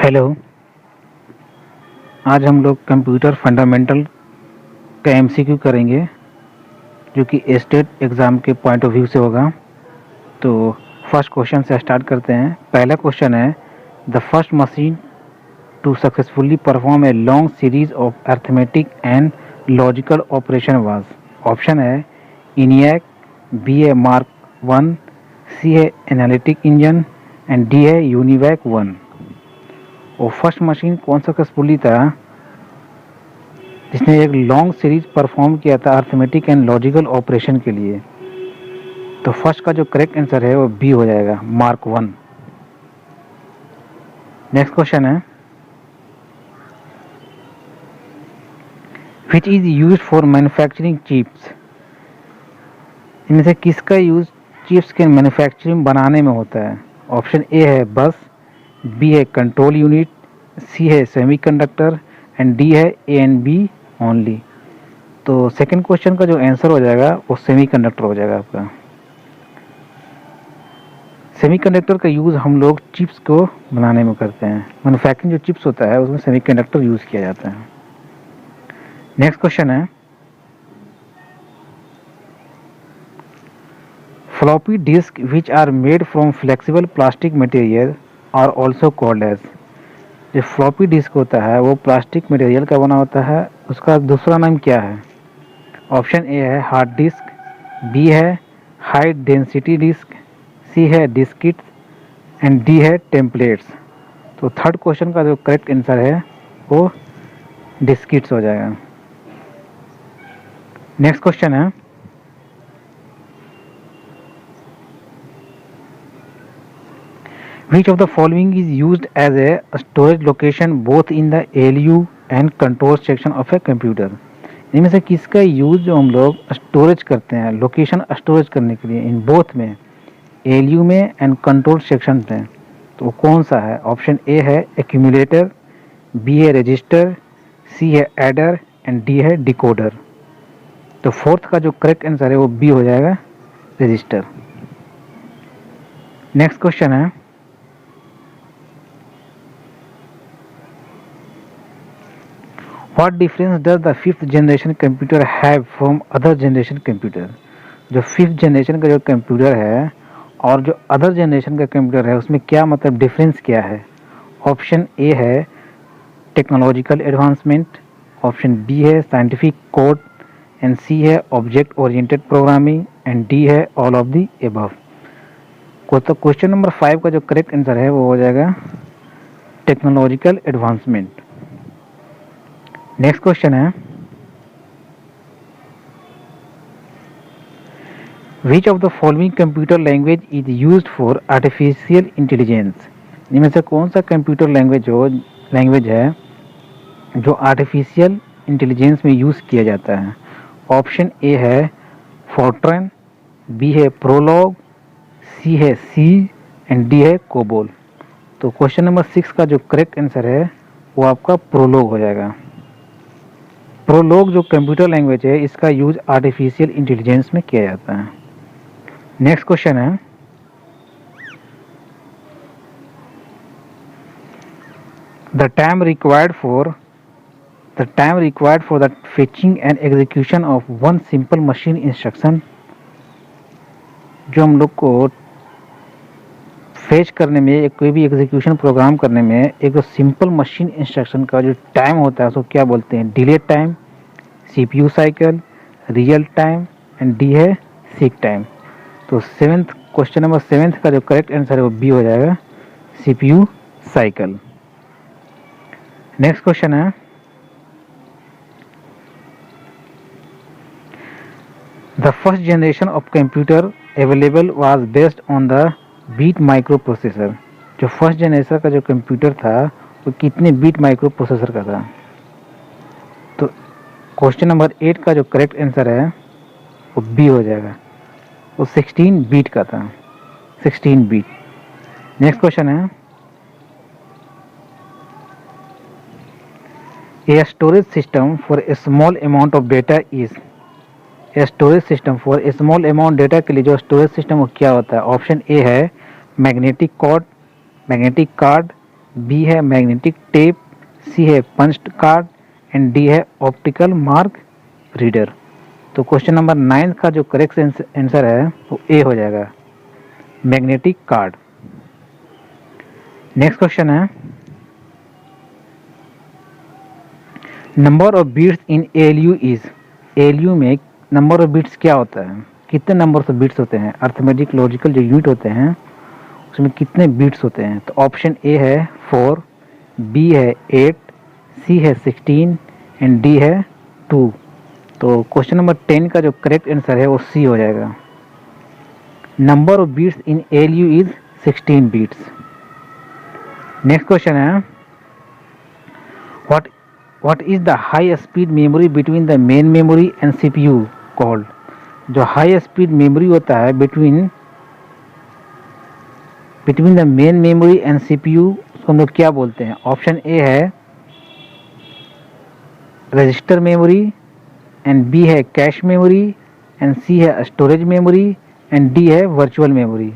Hello. आज हम लोग कंप्यूटर फंडामेंटल का एमसीक्यू करेंगे जो कि स्टेट एग्ज़ाम के पॉइंट ऑफ व्यू से होगा। तो फर्स्ट क्वेश्चन से स्टार्ट करते हैं। पहला क्वेश्चन है, the first machine to successfully perform a long series of arithmetic and logical operation was. Option है इनियक, बी है मार्क 1, सी है एनालिटिक इंजन एंड डी है यूनिवैक 1। और फर्स्ट मशीन कौन सक्सेसफुली था जिसने एक लॉन्ग सीरीज परफॉर्म किया था अर्थमेटिक एंड लॉजिकल ऑपरेशन के लिए? तो फर्स्ट का जो करेक्ट आंसर है वो बी हो जाएगा, मार्क 1। नेक्स्ट क्वेश्चन है, which is used for manufacturing chips. इनमें से किसका यूज चिप्स के मैन्युफैक्चरिंग बनाने में होता है? ऑप्शन ए है बस, बी है कंट्रोल यूनिट, सी है सेमीकंडक्टर एंड डी है ए एंड बी ओनली। तो सेकंड क्वेश्चन का जो आंसर हो जाएगा वो सेमीकंडक्टर हो जाएगा आपका। सेमीकंडक्टर का यूज़ हम लोग चिप्स को बनाने में करते हैं। मैन्युफैक्चरिंग जो चिप्स होता है उसमें सेमीकंडक्टर यूज़ किया जाता है। नेक्स्ट क्वेश्चन है, floppy disk which are made from flexible plastic material are also called as. जो फ्लॉपी डिस्क होता है वो प्लास्टिक मटेरियल का बना होता है, उसका दूसरा नाम क्या है? ऑप्शन ए है हार्ड डिस्क, बी है हाई डेंसिटी डिस्क, सी है डिस्किट्स एंड डी है टेम्पलेट्स। तो थर्ड क्वेश्चन का जो करेक्ट आंसर है वो डिस्किट्स हो जाएगा। नेक्स्ट क्वेश्चन है, which of the following is used as a storage location both in the ALU and control section of a computer। इनमें से किसका यूज जो हम लोग स्टोरेज करते हैं, लोकेशन स्टोरेज करने के लिए, इन बोथ में, ALU में एंड कंट्रोल सेक्शन में, तो कौन सा है? ऑप्शन ए है एक्यूमुलेटर, बी है रजिस्टर, सी है एडर एंड डी है डिकोडर। तो फोर्थ का जो करेक्ट आंसर है वो बी हो जाएगा, रजिस्टर। नेक्स्ट क्वेश्चन है, What difference does the fifth generation computer have from other generation computer? जो फिफ्थ जनरेशन का जो कंप्यूटर है और जो अदर जनरेशन का कंप्यूटर है उसमें क्या मतलब डिफरेंस क्या है? ऑप्शन ए है टेक्नोलॉजिकल एडवांसमेंट, ऑप्शन बी है साइंटिफिक कोड एंड सी है object oriented programming and D है ऑल ऑफ दी एबव। तो क्वेश्चन नंबर 5 का जो करेक्ट आंसर है वो हो जाएगा टेक्नोलॉजिकल एडवांसमेंट। नेक्स्ट क्वेश्चन है, which of the following computer language is used for artificial intelligence. इनमें से कौन सा कंप्यूटर लैंग्वेज है जो आर्टिफिशियल इंटेलिजेंस में यूज़ किया जाता है? ऑप्शन ए है फोर्ट्रन, बी है प्रोलॉग, सी है सी एंड डी है कोबोल। तो क्वेश्चन नंबर 6 का जो करेक्ट आंसर है वो आपका प्रोलॉग हो जाएगा। प्रोलॉग जो कंप्यूटर लैंग्वेज है इसका यूज आर्टिफिशियल इंटेलिजेंस में किया जाता है। नेक्स्ट क्वेश्चन है, the time required for the fetching and execution of one simple machine instruction. जो हम लोग को फेच करने में, कोई भी एग्जीक्यूशन प्रोग्राम करने में, एक सिंपल मशीन इंस्ट्रक्शन का जो टाइम होता है उसको क्या बोलते हैं? Delay time, CPU cycle, real time and D है सीक टाइम। तो क्वेश्चन नंबर 7 का जो करेक्ट आंसर है वो बी हो जाएगा, CPU साइकिल। नेक्स्ट क्वेश्चन है, the first generation of computer available was based on the bit microprocessor. जो फर्स्ट जनरेशन का जो कंप्यूटर था वो कितने बीट माइक्रो प्रोसेसर का था? तो क्वेश्चन नंबर 8 का जो करेक्ट आंसर है वो बी हो जाएगा, वो 16 बीट का था, 16 बीट। नेक्स्ट क्वेश्चन है, a storage system for a small amount of data is. Storage system for a small amount data के लिए जो स्टोरेज सिस्टम वो क्या होता है? ऑप्शन ए है मैग्नेटिक कार्ड, बी है मैग्नेटिक टेप, सी है पंच्ड कार्ड एंड डी है ऑप्टिकल मार्क रीडर। तो क्वेश्चन नंबर 9 का जो करेक्ट आंसर है वो ए हो जाएगा, मैग्नेटिक कार्ड। नेक्स्ट क्वेश्चन है, number of bits in ALU is, ALU में नंबर ऑफ बीट्स क्या होता है, कितने नंबर ऑफ बीट्स होते हैं, अर्थमेटिक लॉजिकल जो यूनिट होते हैं उसमें कितने बीट्स होते हैं। तो ऑप्शन ए है 4, बी है 8, सी है 16 एंड डी है 2। तो क्वेश्चन नंबर 10 का जो करेक्ट आंसर है वो सी हो जाएगा, number of bits in ALU is 16 bits. Next question है, what is the high speed memory between the main memory and CPU called. जो हाई स्पीड मेमोरी होता है between the main memory and CPU उसको हम लोग क्या बोलते हैं। ऑप्शन ए है रजिस्टर मेमोरी एंड बी है कैश मेमोरी एंड सी है स्टोरेज मेमोरी एंड डी है वर्चुअल मेमोरी।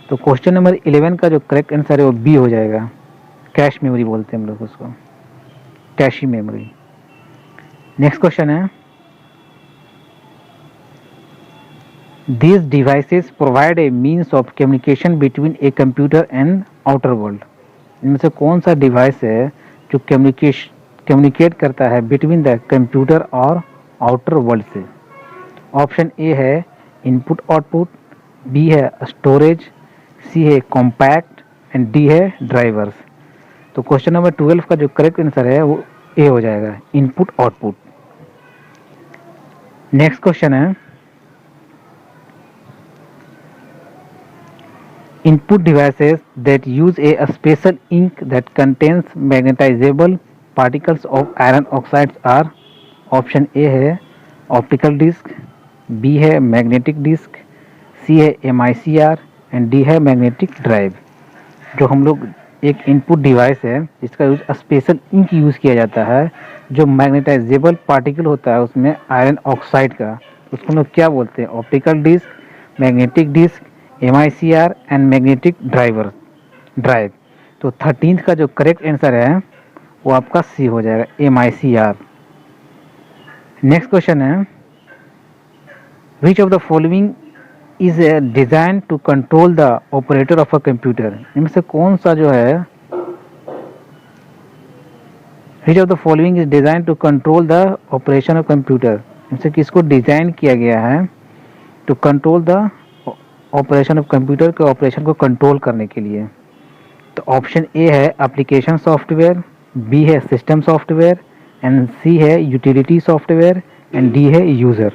तो क्वेश्चन नंबर 11 का जो करेक्ट आंसर है वो बी हो जाएगा, कैश मेमोरी बोलते हैं हम लोग उसको, कैशी मेमोरी। नेक्स्ट क्वेश्चन है, These devices provide a means of communication between a computer and outer world। इनमें से कौन सा डिवाइस है जो कम्युनिकेट करता है बिटवीन द कंप्यूटर और आउटर वर्ल्ड से। ऑप्शन ए है इनपुट आउटपुट, बी है स्टोरेज, सी है कॉम्पैक्ट एंड डी है ड्राइवर्स। तो क्वेश्चन नंबर 12 का जो करेक्ट आंसर है वो ए हो जाएगा, इनपुट आउटपुट। नेक्स्ट क्वेश्चन है, input devices that use a special ink that contains magnetizable particles of iron oxides are। Option A है ऑप्टिकल डिस्क, बी है मैग्नेटिक डिस्क, सी है MICR एंड डी है magnetic drive. जो हम लोग एक input device है जिसका यूज स्पेशल इंक यूज़ किया जाता है, जो मैग्नेटाइजेबल पार्टिकल होता है उसमें आयरन ऑक्साइड का, उसको हम लोग क्या बोलते हैं, optical disk, magnetic disk, MICR and magnetic drive. तो 13th का जो करेक्ट आंसर है वो आपका सी हो जाएगा, MICR। नेक्स्ट क्वेश्चन है, which of the following is design to control the operator of a computer. इनमें से कौन सा जो है, which of the following is design to control the operation of computer. इनसे किसको डिजाइन किया गया है to control the operation of computer के ऑपरेशन को कंट्रोल करने के लिए। तो ऑप्शन ए है एप्लीकेशन सॉफ्टवेयर, बी है सिस्टम सॉफ्टवेयर एंड सी है यूटिलिटी सॉफ्टवेयर एंड डी है यूज़र।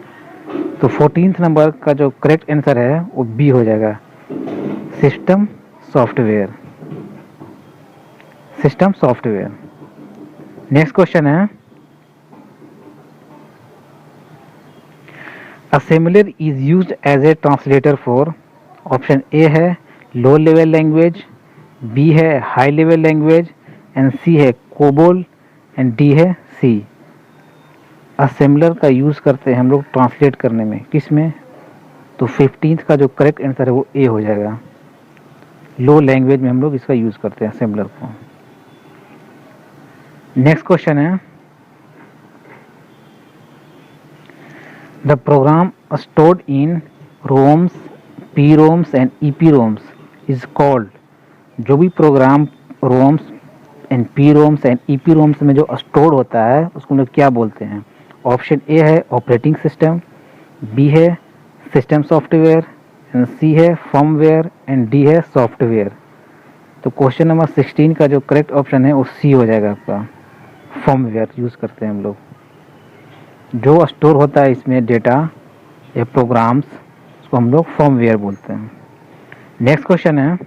तो 14th नंबर का जो करेक्ट आंसर है वो बी हो जाएगा, system software, system software. Next question है, assembler is used as a translator for. Option A है लो लेवल लैंग्वेज, बी है high level language and C है कोबोल एंड डी है सी। असेंबलर का यूज़ करते हैं हम लोग ट्रांसलेट करने में, किस में, तो 15th का जो करेक्ट आंसर है वो ए हो जाएगा, लो लैंग्वेज में हम लोग इसका यूज़ करते हैं असेंबलर को। नेक्स्ट क्वेश्चन है, the program stored in ROMs, P ROMs and EP ROMs is called. जो भी program ROMs and P ROMs and EP ROMs में जो स्टोर होता है उसको हम लोग क्या बोलते हैं। ऑप्शन ए है ऑपरेटिंग सिस्टम, बी है सिस्टम सॉफ्टवेयर एंड सी है फर्मवेयर एंड डी है सॉफ्टवेयर। तो क्वेश्चन नंबर 16 का जो करेक्ट ऑप्शन है वो सी हो जाएगा आपका, फर्मवेयर यूज़ करते हैं हम लोग। जो स्टोर होता है इसमें डेटा या प्रोग्राम्स उसको हम लोग फर्मवेयर बोलते हैं। नेक्स्ट क्वेश्चन है,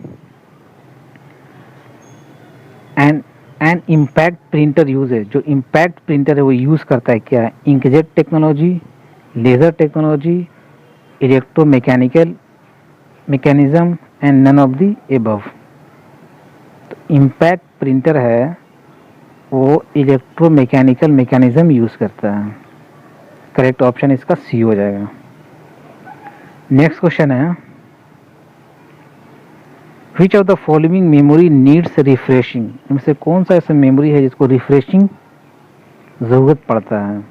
एन इम्पैक्ट प्रिंटर यूज है। जो इम्पैक्ट प्रिंटर है वो यूज़ करता है क्या, inkjet technology, laser technology, electromechanical mechanism and none of the above. तो इम्पैक्ट प्रिंटर है वो इलेक्ट्रोमैकेनिकल मैकेनिज्म यूज़ करता है, करेक्ट ऑप्शन इसका सी हो जाएगा। नेक्स्ट क्वेश्चन है, which of the following memory needs refreshing, इनमें से कौन सा ऐसा मेमोरी है जिसको रिफ्रेशिंग ज़रूरत पड़ता है?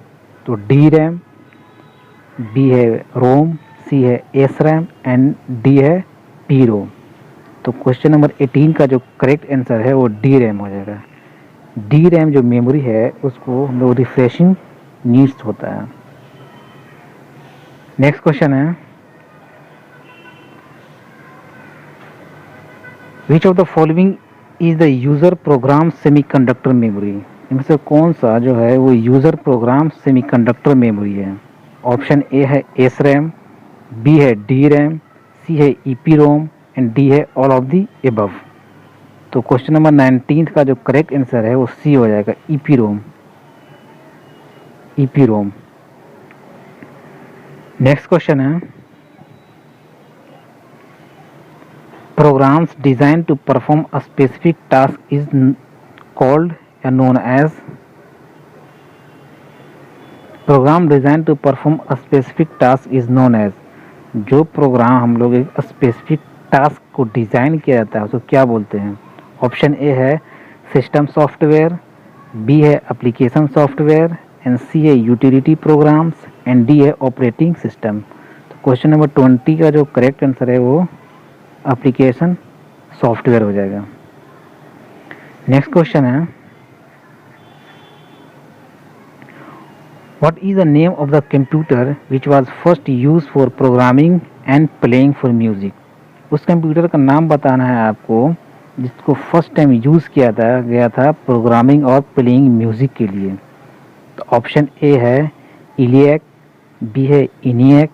तो डी रैम, बी है रोम, सी है एस रैम एंड डी है पी रोम। तो क्वेश्चन नंबर 18 का जो करेक्ट आंसर है वो डी रैम हो जाएगा। डी रैम जो मेमोरी है उसको हम लोग रिफ्रेशिंग नीड्स होता है। नेक्स्ट क्वेश्चन है which of the following is the user program semiconductor memory, इनमें से कौन सा जो है वो यूजर प्रोग्राम सेमीकंडक्टर मेमोरी है? ऑप्शन ए है एस रैम, बी है डी रैम, सी है ईपी रोम एंड डी है ऑल ऑफ दी एबव। तो क्वेश्चन नंबर 19 का जो करेक्ट आंसर है वो सी हो जाएगा, ईपी रोम। ईपी रोम। नेक्स्ट क्वेश्चन है programs designed to perform a specific task is called या known as, program design to perform a specific task is known as, जो प्रोग्राम हम लोग एक स्पेसिफिक टास्क को डिजाइन किया जाता है उसको क्या बोलते हैं? ऑप्शन ए है सिस्टम सॉफ्टवेयर, बी है एप्लीकेशन सॉफ्टवेयर एंड सी है यूटिलिटी प्रोग्राम्स एंड डी है ऑपरेटिंग सिस्टम। तो क्वेश्चन नंबर 20 का जो करेक्ट आंसर है वो एप्लीकेशन सॉफ्टवेयर हो जाएगा। नेक्स्ट क्वेश्चन है what is the name of the computer which was first use for programming and playing for music, उस कंप्यूटर का नाम बताना है आपको जिसको फर्स्ट टाइम यूज किया गया था प्रोग्रामिंग और प्लेइंग म्यूजिक के लिए। तो ऑप्शन ए है इलियक, बी है इनियक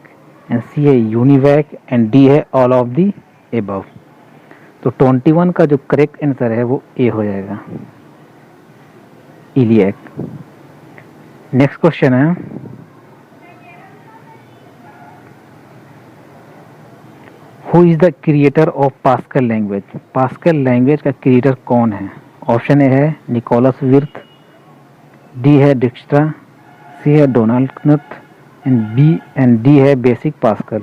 एंड सी है यूनिवैक एंड डी है ऑल ऑफ दी एबव। तो 21 का जो करेक्ट आंसर है वो ए हो जाएगा, इलियक। नेक्स्ट क्वेश्चन है who is the creator of pascal language, pascal language का क्रिएटर कौन है? ऑप्शन ए है निकोलस विर्थ, डी है डिक्स्ट्रा, सी है Donald Knuth and B and D है बेसिक पास्कल।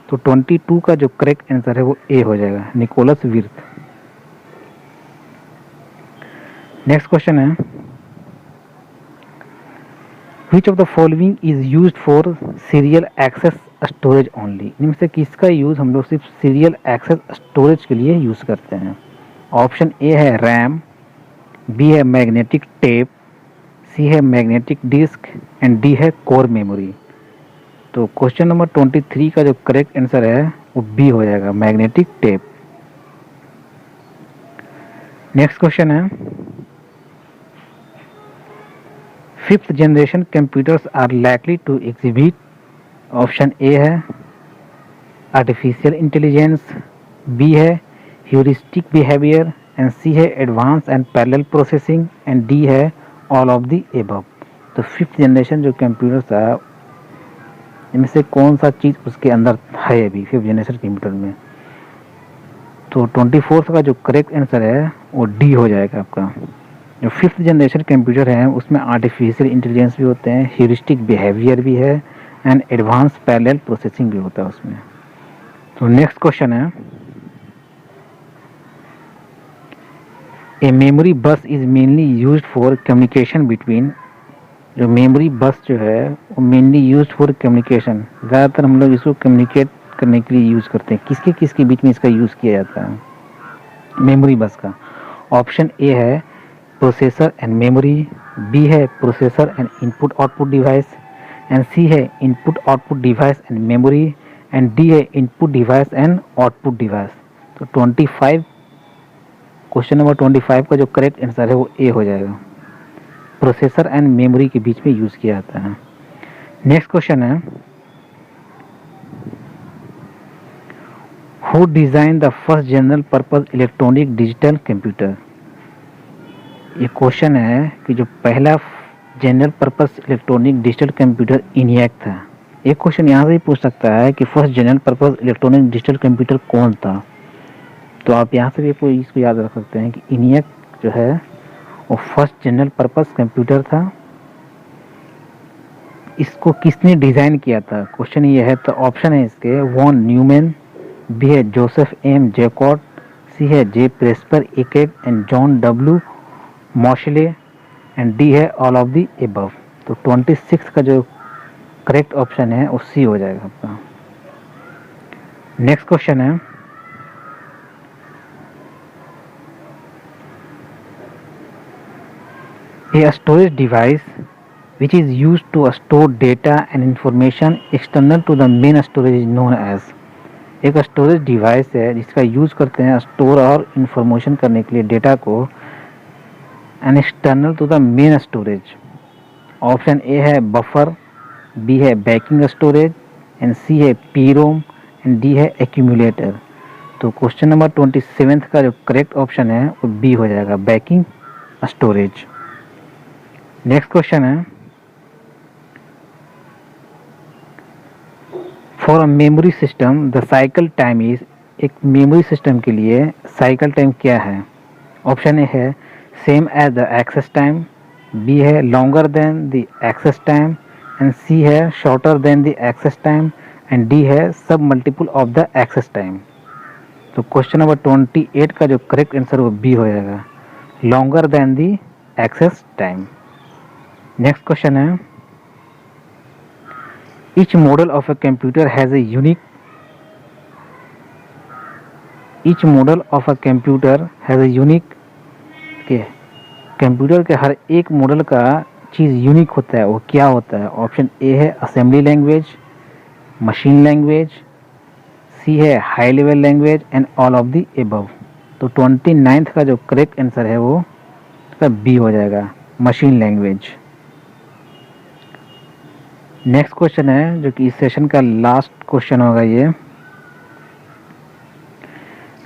तो 22 का जो करेक्ट आंसर है वो ए हो जाएगा, निकोलस विर्थ। नेक्स्ट क्वेश्चन है which of the following is used for serial access storage only, इनमें से किसका यूज हम लोग सिर्फ सीरियल एक्सेस स्टोरेज के लिए यूज करते हैं? ऑप्शन ए है रैम, बी है मैग्नेटिक टेप, सी है मैग्नेटिक डिस्क एंड डी है कोर मेमोरी। तो क्वेश्चन नंबर 23 का जो करेक्ट आंसर है वो बी हो जाएगा, मैग्नेटिक टेप। नेक्स्ट क्वेश्चन है fifth generation computers are likely to exhibit, option A है आर्टिफिशियल इंटेलिजेंस, बी है ह्यूरिस्टिक बिहेवियर एंड सी है advance and parallel processing and D है ऑल ऑफ द एबव। तो fifth generation जो computers है इनमें से कौन सा चीज़ उसके अंदर है अभी फिफ्थ जनरेशन कंप्यूटर में? तो 24 का जो करेक्ट आंसर है वो डी हो जाएगा आपका। जो फिफ्थ जनरेशन कंप्यूटर है उसमें आर्टिफिशियल इंटेलिजेंस भी होते हैं, ह्यूरिस्टिक बिहेवियर भी है एंड एडवांस पैरेलल प्रोसेसिंग भी होता है उसमें। तो नेक्स्ट क्वेश्चन है ए मेमोरी बस is mainly used for communication between, जो मेमोरी बस जो है वो मेनली यूज्ड फॉर कम्युनिकेशन, ज़्यादातर हम लोग इसको कम्युनिकेट करने के लिए यूज़ करते हैं। किसके किसके बीच में इसका यूज़ किया जाता है मेमोरी बस का? ऑप्शन ए है प्रोसेसर एंड मेमोरी, बी है processor and input output device and C है input output device and memory and D है input device and output device. तो 25 क्वेश्चन नंबर 25 का जो करेक्ट आंसर है वो ए हो जाएगा, प्रोसेसर एंड मेमोरी के बीच में यूज किया जाता है। नेक्स्ट क्वेश्चन है who design the first general purpose electronic digital computer, ये क्वेश्चन है कि जो पहला general purpose electronic digital computer ENIAC था। एक क्वेश्चन यहाँ से भी पूछ सकता है कि first general purpose electronic digital computer कौन था? तो आप यहाँ से भी इसको याद रख सकते हैं कि इनियक जो है वो फर्स्ट जनरल पर्पस कंप्यूटर था। इसको किसने डिज़ाइन किया था क्वेश्चन ये है। तो ऑप्शन है इसके वॉन न्यूमैन, बी है जोसेफ एम जैकॉट, सी है जे प्रेस्पर एकैक and John W Mauchly and D है ऑल ऑफ दी एबव। तो 26 का जो करेक्ट ऑप्शन है वो सी हो जाएगा आपका। नेक्स्ट क्वेश्चन है, a storage device which is used to store data and information external to the main storage is known as। एक स्टोरेज डिवाइस है जिसका यूज करते हैं स्टोर और इंफॉर्मेशन करने के लिए डेटा को and external to the main storage. Option A है बफर, बी है बैकिंग स्टोरेज एंड सी है पीरोम एंड डी है एक्यूमुलेटर। तो क्वेश्चन नंबर 27 का जो करेक्ट ऑप्शन है वो बी हो जाएगा, बैकिंग स्टोरेज। नेक्स्ट क्वेश्चन है, for a memory system the cycle time is. एक मेमोरी सिस्टम के लिए साइकिल टाइम क्या है? ऑप्शन ए है same as the access time, B है longer than the access time and C है shorter than the access time and D है sub multiple of the access time. तो question number 28 का जो correct answer वो B हो जाएगा, longer than the access time. Next question है, each model of a computer has a unique computer के हर एक मॉडल का चीज़ यूनिक होता है, वो क्या होता है? ऑप्शन ए है असेंबली लैंग्वेज, मशीन लैंग्वेज, सी है high level language and all of the above. तो 29th का जो करेक्ट आंसर है वो इसका बी हो जाएगा, मशीन लैंग्वेज। नेक्स्ट क्वेश्चन है जो कि इस सेशन का लास्ट क्वेश्चन होगा ये,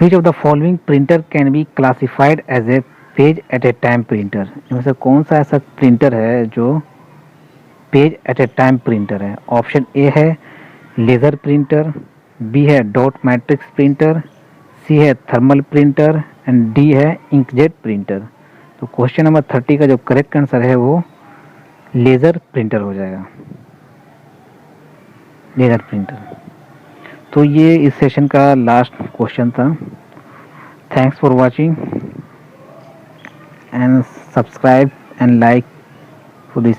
which of the following printer can be classified as a page at a time printer. इनमें से कौन सा ऐसा प्रिंटर है जो page at a time printer है? ऑप्शन ए है लेज़र प्रिंटर, बी है डॉट मैट्रिक्स प्रिंटर, सी है थर्मल प्रिंटर एंड डी है इंकजेट प्रिंटर। तो क्वेश्चन नंबर 30 का जो करेक्ट आंसर है वो लेज़र प्रिंटर हो जाएगा, लेज़र प्रिंटर। तो ये इस सेशन का लास्ट क्वेश्चन था। Thanks for watching and subscribe and like for this.